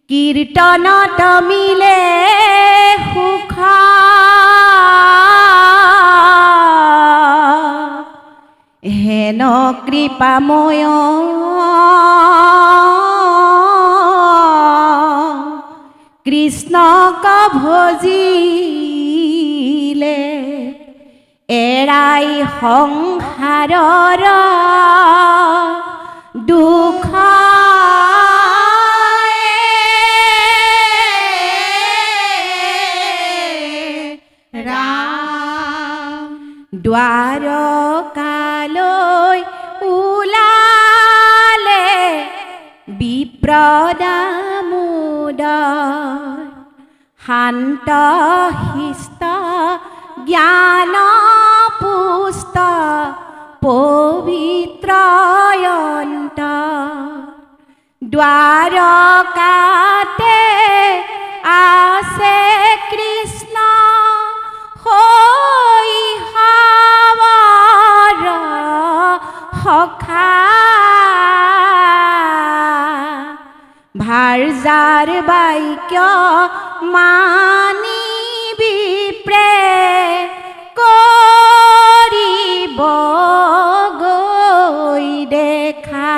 কীৰ্তনত মিলে সুখ হেন কৃপাময় কৃষ্ণক ভজিলে এৰাই সংসাৰৰ দুখ দ্বাৰকালৈ ওলালে বিপ্ৰদামোদৰ শান্ত শিষ্ট জ্ঞান পুষ্ট পবিত্ৰয়ন্ত দ্বাৰকাতে আছে কৃষ্ণ শৈশৱৰ সখা ভাৰ্যাৰ বাক্য মানি বিপ্ৰে কৰিব গৈ দেখা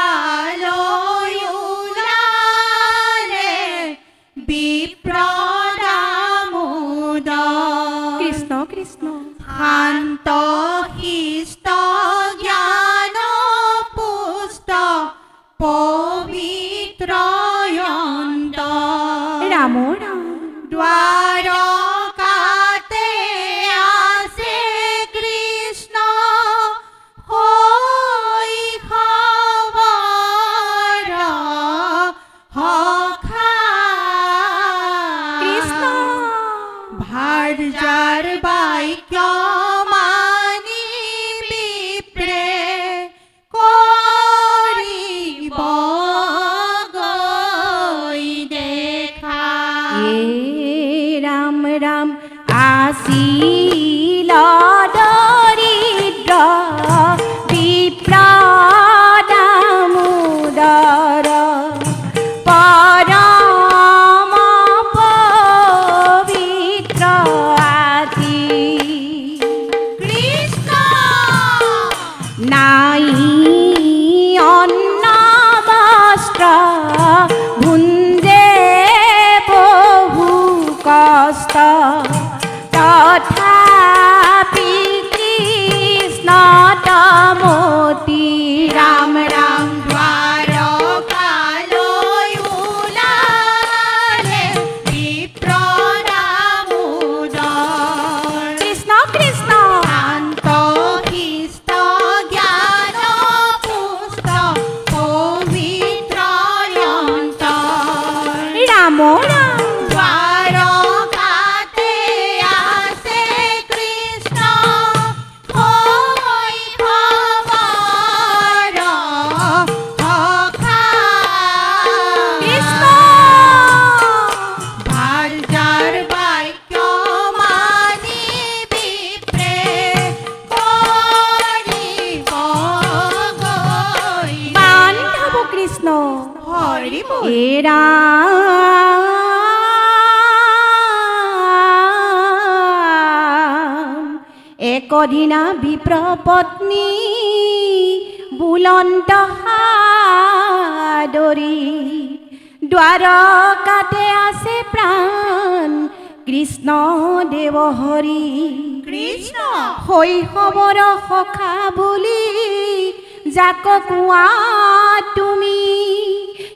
দ্বাৰকালৈ ওলালে বিপ্ৰদামোদৰ কৃষ্ণ কৃষ্ণ শান্ত শিষ্ট জ্ঞান পুষ্ট পবিত্ৰয়ন্ত ৰাম ৰাম দ্বাৰকাতে আছে কৃষ্ণ শৈশৱৰ সখা কৃষ্ণ ভাৰ্যাৰ বাক্য মানি বিপ্ৰে কৰিব গৈ দেখা ৰাম ৰাম আছিল দৰিদ্ৰ বিপ্ৰদামোদৰ পৰম পবিত্ৰ আতি কৃষ্ণ নাই অন্ন বস্ত্ৰ ভুঞ্জে বহু কষ্ট তথা এৰা একদিনা বিপ্ৰ পত্নী বুলন্ত হাদৰি দ্বাৰকাতে আছে প্ৰাণ কৃষ্ণ দেৱ হৰি কৃষ্ণ শৈশৱৰ সখা বুলি যাক কোৱা তুমি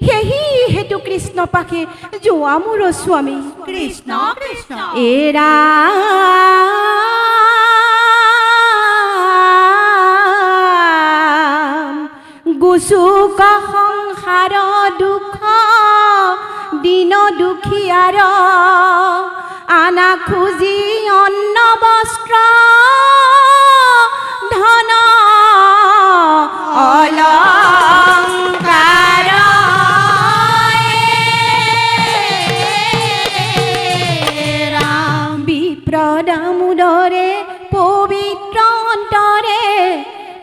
সেহি হেতু কৃষ্ণ পাখে যোৱা মোৰ স্বামী কৃষ্ণ কৃষ্ণ এৰা গুচুক সংসাৰ দুখ দিন দুখীয়াৰ আনা খুজি অন্ন বস্ত্ৰ ধন অলংকাৰ বিপ্ৰ দামোদৰে পবিত্ৰ অন্তৰে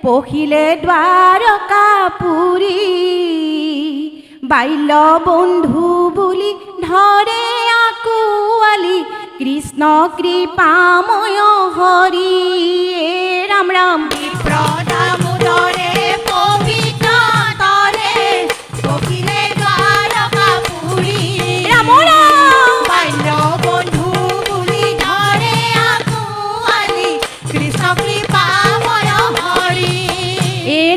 পহিলে দ্বাৰকাপুৰী বাল্য বন্ধু বুলি ধৰে আকুৱালি কৃষ্ণ কৃপাময় হৰি ৰাম ৰাম বিপ্ৰ দামোদৰে পবিত্ৰ অন্তৰে পহিলে দ্বাৰকাপুৰী ৰাম ৰাম বাল্য বন্ধু বুলি ধৰে আকুৱালি কৃষ্ণ কৃপাময় হৰি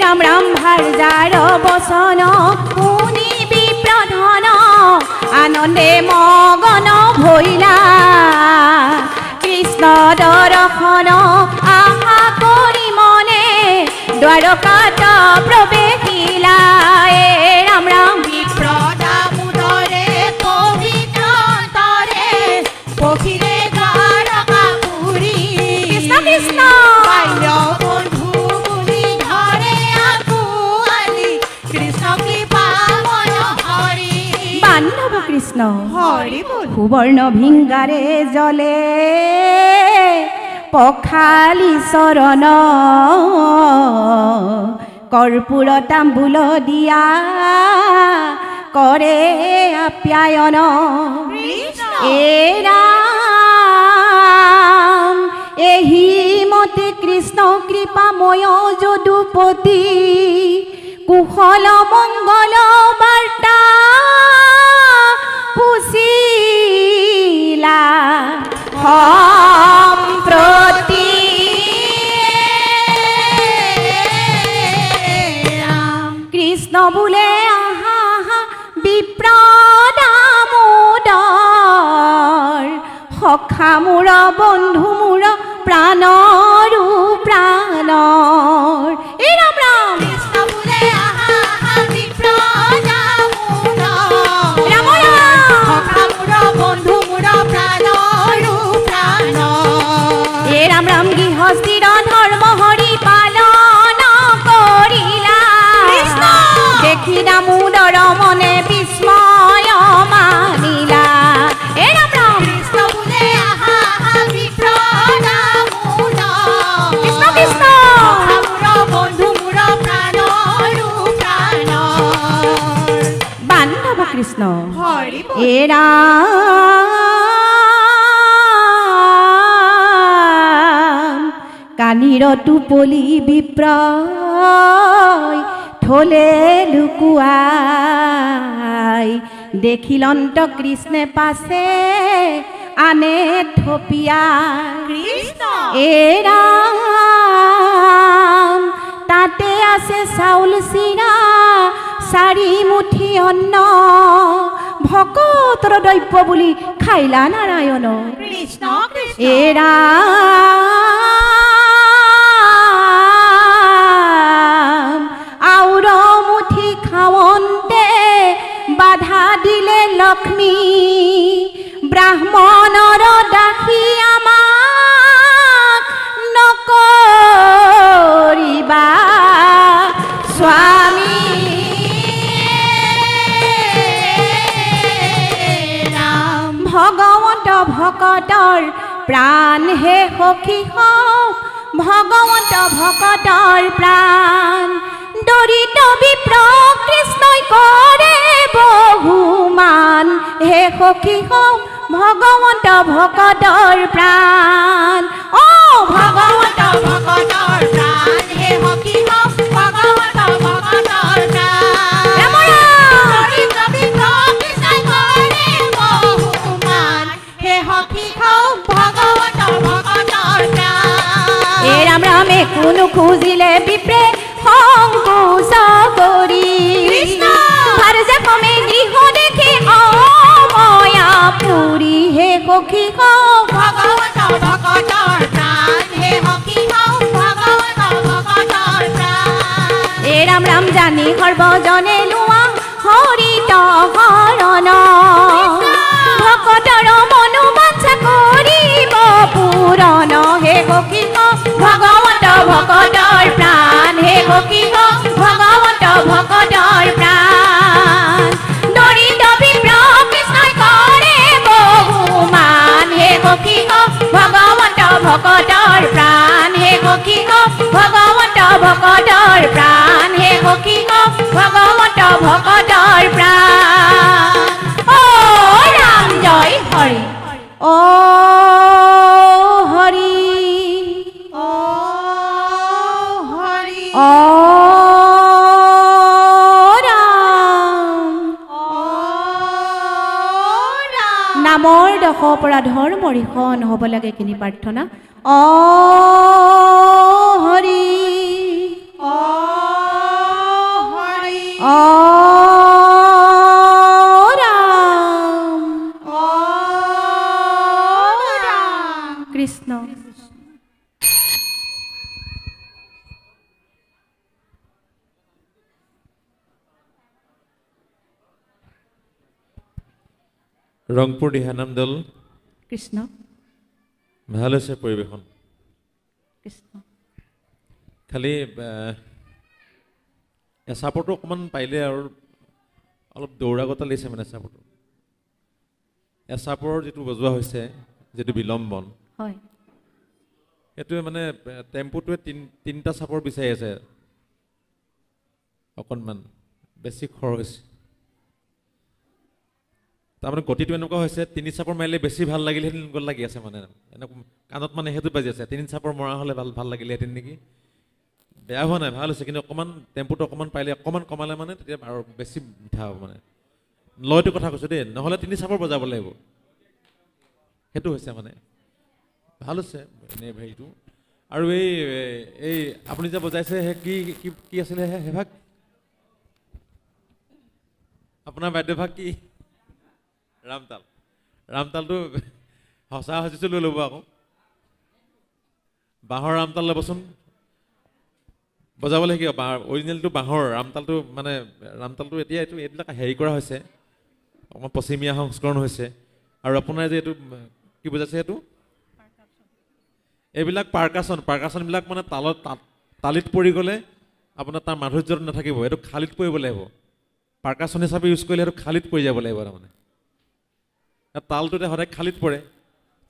ৰাম ৰাম ভাৰ্যাৰ বচন শুনি বিপ্ৰধন আনন্দে মগন ভৈলা কৃষ্ণ দৰ্শন আশা কৰি মনে দ্বাৰকাত প্ৰৱেশিলা ৰাম ৰাম বিপ্ৰ দামোদৰে পবিত্ৰ অন্তৰে পহিলে দ্বাৰকাপুৰী কৃষ্ণ কৃষ্ণ বাল্য বন্ধু বুলি ধৰে আকুৱালি কৃষ্ণ কৃপাময় হৰি বান্ধৱ কৃষ্ণ হৰি বল সুবৰ্ণ ভিংগাৰে জলে পখালি চৰণ কৰ্পূৰ তাম্বুল দিয়া কৰে আপ্যায়ন কৃষ্ণ এৰাম এহি মতে কৃষ্ণ কৃপাময় যদুপতি কুশল মংগল বাৰ্তা পুছিলা সম্প্ৰতি কৃষ্ণ বোলে আহা আহা বিপ্ৰ দামোদৰ সখা মোৰ বন্ধু মোৰ প্ৰাণৰো প্ৰাণৰ ৰাম ৰাম কৃষ্ণ বোলে আহা আহা বিপ্ৰ দামোদৰ ৰাম ৰাম সখা মোৰ বন্ধু মোৰ প্ৰাণৰো প্ৰাণ ৰাম ৰাম গৃহস্থিৰ ধৰ্ম হৰি পালন কৰিলা কৃষ্ণ দেখি দামোদৰ মনে বিস্ময় মানিলা ৰাম ৰাম কৃষ্ণ বোলে আহা আহা বিপ্ৰ দামোদৰ কৃষ্ণ কৃষ্ণ সখা মোৰ বন্ধু মোৰ প্ৰাণৰো প্ৰাণ বান্ধৱ কৃষ্ণ হৰি বল ৰাম কানিৰ টোপলি বিপ্ৰয় থলে লুকুৱাই দেখিলন্ত কৃষ্ণে পাছে আনে থপিয়াই কৃষ্ণ ৰাম তাতে আছে চাউল চিৰা চাৰি মুঠি অন্ন ভকতৰ দ্ৰব্য বুলি খাইলা নাৰায়ণ কৃষ্ণ কৃষ্ণ ৰাম আউৰ মুঠি খাৱন্তে বাধা দিলে লক্ষ্মী ব্ৰাহ্মণৰ দাসী আমাক নকৰিবা স্বামী ভগৱন্ত ভকতৰ প্ৰাণ হে সখী হওক ভগৱন্ত ভকতৰ প্ৰাণ দৰিদ্ৰ বিপ্ৰ কৃষ্ণই কৰে বহুমান হে সখী হম ভগৱন্ত ভকতৰ প্ৰাণ অ ভগৱন্ত ভকতৰ প্ৰাণ হে সখী হওক ভগৱন্ত ভকতৰ প্ৰাণ দৰিদ্ৰ বিপ্ৰ কৃষ্ণই কৰে বহুমান হে সখী হওক ভগৱন্ত ভকতৰ প্ৰাণ এ ৰাম ৰামে কোনো খুজিলে বিপ্ৰে সংকোচ কৰি ভাৰ যে কমে গৃহ দেখি অময়া পুৰি হে সখী হওক ভগৱন্ত ভকতৰ প্ৰাণ হে সখী হওক ভগৱন্ত ভকতৰ প্ৰাণ এ ৰাম ৰাম জানি সৰ্বজনে লোৱা হৰিত শৰণ ভকতৰ মনোবাঞ্ছা কৰিব পূৰণ হে সখী হওক ভগৱন্ত ভকতৰ প্ৰাণ হে সখী হওক ভগৱন্ত ভকতৰ প্ৰাণ দৰিদ্ৰ বিপ্ৰ কৃষ্ণই কৰে বহুমান হে সখী হওক ভগৱন্ত ভকতৰ প্ৰাণ হে সখী হওক ভগৱন্ত ভকতৰ প্ৰাণ হে সখী হওক ভগৱন্ত ভকতৰ প্ৰাণ ও ৰাম জয় হৰি ও হৰি ও হৰি ও ৰাম ও ৰাম নামৰ দশ অপৰাধৰ মৰিষণ হ'ব লাগে কিনি প্ৰাৰ্থনা অ হৰি ও হৰি অ ৰাম ও ৰাম কৃষ্ণ ৰংপুৰ দিহানাম দল কৃষ্ণ ভাল হৈছে পৰিৱেশন কৃষ্ণ খালি এচাপৰটো অকণমান পাৰিলে আৰু অলপ দৌৰাগতা লাগিছে মানে এচাপৰটো এচাপৰৰ যিটো বজোৱা হৈছে যিটো বিলম্বন হয় সেইটোৱে মানে টেম্পুটোৱে তিনিটা চাপৰ বিচাৰি আছে অকণমান বেছি খৰ হৈছে তাৰমানে গতিটো এনেকুৱা হৈছে তিনি চাপৰ মাৰিলে বেছি ভাল লাগিলেহেঁতেন এনেকুৱা লাগি আছে মানে এনেকুৱা কাণত মানে সেইটো বাজি আছে তিনি চাপৰ মৰা হ'লে ভাল লাগিলেহেঁতেন নেকি বেয়া হোৱা নাই ভাল হৈছে কিন্তু অকণমান টেম্পুটো অকণমান পাৰিলে অকণমান কমালে মানে তেতিয়া আৰু বেছি মিঠা হ'ব মানে লয়টো কথা কৈছোঁ দেই নহ'লে তিনি চাপৰ বজাব লাগিব সেইটো হৈছে মানে ভাল হৈছে এনেই হেৰিটো আৰু এই আপুনি যে বজাইছে সেই কি আছিলে সেইভাগ আপোনাৰ বাদ্যভাগ কি ৰামতালটো সঁচা সঁচিছোঁ লৈ ল'ব আকৌ বাঁহৰ ৰামতাল ল'বচোন বজাবলৈ শিকিব অৰিজিনেলটো বাঁহৰ ৰামতালটো মানে ৰামতালটো এতিয়া এইবিলাক হেৰি কৰা হৈছে অকণমান পশ্চিমীয়া সংস্কৰণ হৈছে আৰু আপোনাৰ যে এইটো কি বুজাইছে এইটো এইবিলাক পাৰ্কাছনবিলাক মানে তালিত পৰি গ'লে আপোনাৰ তাৰ মাধুৰ্যটো নাথাকিব এইটো খালিত পৰিব লাগিব পাৰ্কাছন হিচাপে ইউজ কৰিলে সেইটো খালিত পৰি যাব লাগিব তাৰমানে তালটোতে সদায় খালিত পৰে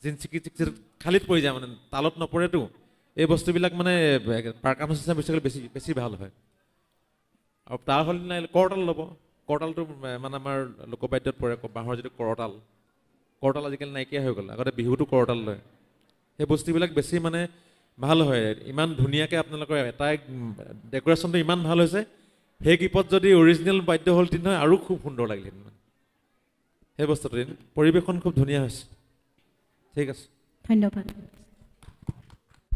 জিনচিকি খালিত পৰি যায় মানে তালত নপৰেতো এই বস্তুবিলাক মানে পাৰ্কাছন হিচাপে ইউজ কৰিলে বেছি ভাল হয় আৰু তাৰ সলনি নাই কৰতাল ল'ব কৰতালটো মানে আমাৰ লোকবাদ্যত পৰে বাঁহৰ যিটো কৰতাল আজিকালি নাইকিয়া হৈ গ'ল আগতে বিহুটো কৰতাল লয় সেই বস্তুবিলাক বেছি মানে ভাল হয় ইমান ধুনীয়াকৈ আপোনালোকৰ এটাই ডেক'ৰেশ্যনটো ইমান ভাল হৈছে সেই কিপত যদি অৰিজিনেল বাদ্য হ'ল নহয় আৰু খুব সুন্দৰ লাগিলেহেঁতেন সেই বস্তুটো পৰিৱেশন খুব ধুনীয়া হৈছে ঠিক আছে ধন্যবাদ